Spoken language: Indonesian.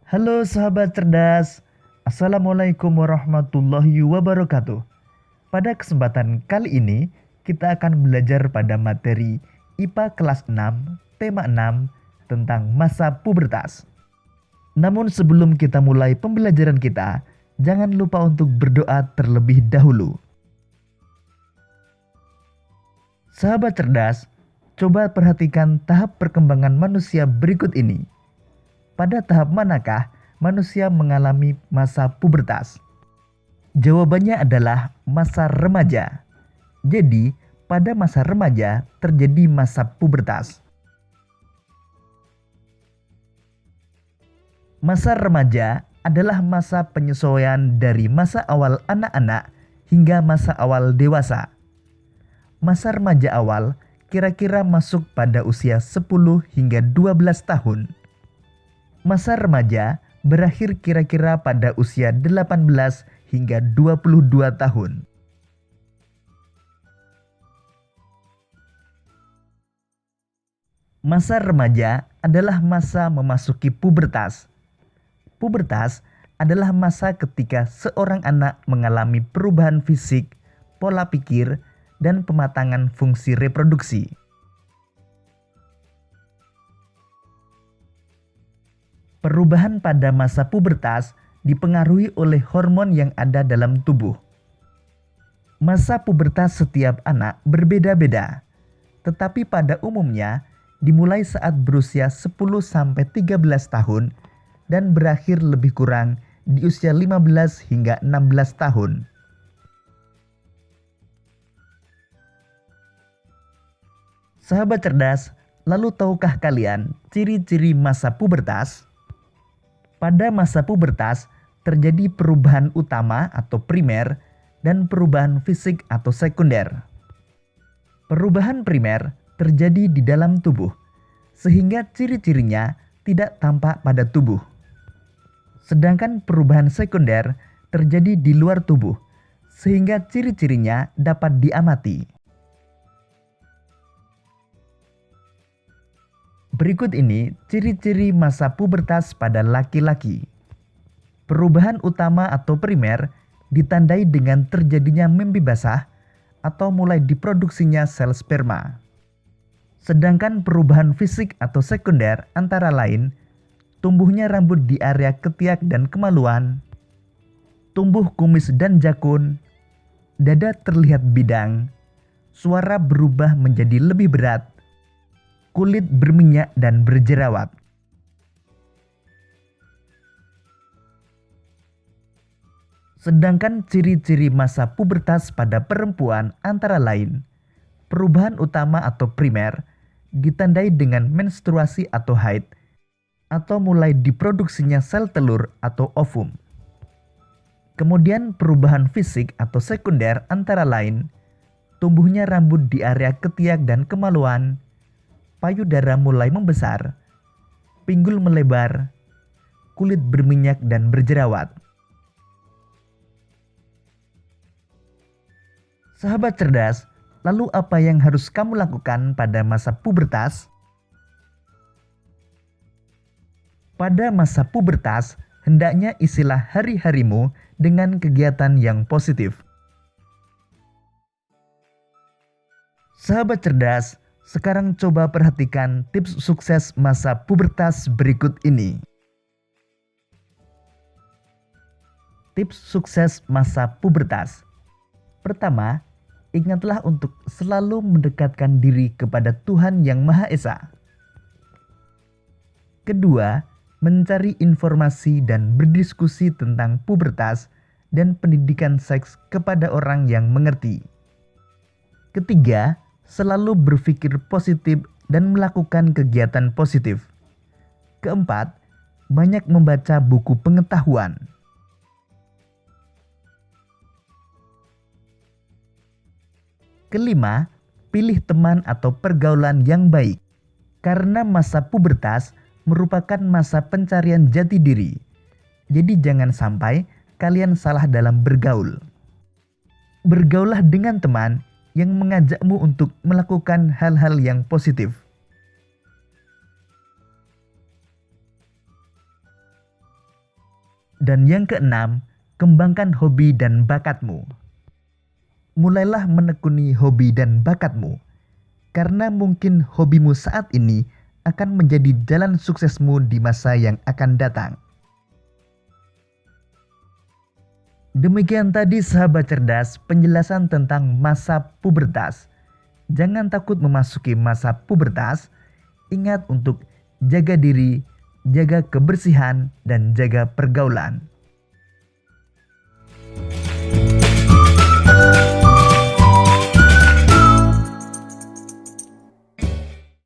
Halo sahabat cerdas, Assalamualaikum warahmatullahi wabarakatuh. Pada kesempatan kali ini, kita akan belajar pada materi IPA kelas 6, tema 6, tentang masa pubertas. Namun sebelum kita mulai pembelajaran kita, jangan lupa untuk berdoa terlebih dahulu. Sahabat cerdas, coba perhatikan tahap perkembangan manusia berikut ini. Pada tahap manakah manusia mengalami masa pubertas? Jawabannya adalah masa remaja. Jadi, pada masa remaja terjadi masa pubertas. Masa remaja adalah masa penyesuaian dari masa awal anak-anak hingga masa awal dewasa. Masa remaja awal kira-kira masuk pada usia 10 hingga 12 tahun. Masa remaja berakhir kira-kira pada usia 18 hingga 22 tahun. Masa remaja adalah masa memasuki pubertas. Pubertas adalah masa ketika seorang anak mengalami perubahan fisik, pola pikir, dan pematangan fungsi reproduksi. Perubahan pada masa pubertas dipengaruhi oleh hormon yang ada dalam tubuh. Masa pubertas setiap anak berbeda-beda, tetapi pada umumnya dimulai saat berusia 10-13 tahun dan berakhir lebih kurang di usia 15 hingga 16 tahun. Sahabat cerdas, lalu tahukah kalian ciri-ciri masa pubertas? Pada masa pubertas terjadi perubahan utama atau primer dan perubahan fisik atau sekunder. Perubahan primer terjadi di dalam tubuh, sehingga ciri-cirinya tidak tampak pada tubuh. Sedangkan perubahan sekunder terjadi di luar tubuh, sehingga ciri-cirinya dapat diamati. Berikut ini ciri-ciri masa pubertas pada laki-laki. Perubahan utama atau primer ditandai dengan terjadinya mimpi basah atau mulai diproduksinya sel sperma. Sedangkan perubahan fisik atau sekunder antara lain tumbuhnya rambut di area ketiak dan kemaluan, tumbuh kumis dan jakun, dada terlihat bidang, suara berubah menjadi lebih berat, kulit berminyak dan berjerawat. Sedangkan ciri-ciri masa pubertas pada perempuan antara lain, perubahan utama atau primer ditandai dengan menstruasi atau haid, atau mulai diproduksinya sel telur atau ovum. Kemudian perubahan fisik atau sekunder antara lain, tumbuhnya rambut di area ketiak dan kemaluan, payudara mulai membesar, pinggul melebar, kulit berminyak dan berjerawat. Sahabat cerdas, lalu apa yang harus kamu lakukan pada masa pubertas? Pada masa pubertas, hendaknya isilah hari-harimu dengan kegiatan yang positif. Sahabat cerdas, sekarang coba perhatikan tips sukses masa pubertas berikut ini. Tips sukses masa pubertas. Pertama, ingatlah untuk selalu mendekatkan diri kepada Tuhan Yang Maha Esa. Kedua, mencari informasi dan berdiskusi tentang pubertas dan pendidikan seks kepada orang yang mengerti. Ketiga, selalu berpikir positif dan melakukan kegiatan positif. Keempat, banyak membaca buku pengetahuan. Kelima, pilih teman atau pergaulan yang baik. Karena masa pubertas merupakan masa pencarian jati diri. Jadi jangan sampai kalian salah dalam bergaul. Bergaullah dengan teman yang mengajakmu untuk melakukan hal-hal yang positif. Dan yang keenam, kembangkan hobi dan bakatmu. Mulailah menekuni hobi dan bakatmu, karena mungkin hobimu saat ini akan menjadi jalan suksesmu di masa yang akan datang. Demikian tadi sahabat cerdas penjelasan tentang masa pubertas. Jangan takut memasuki masa pubertas. Ingat untuk jaga diri, jaga kebersihan, dan jaga pergaulan.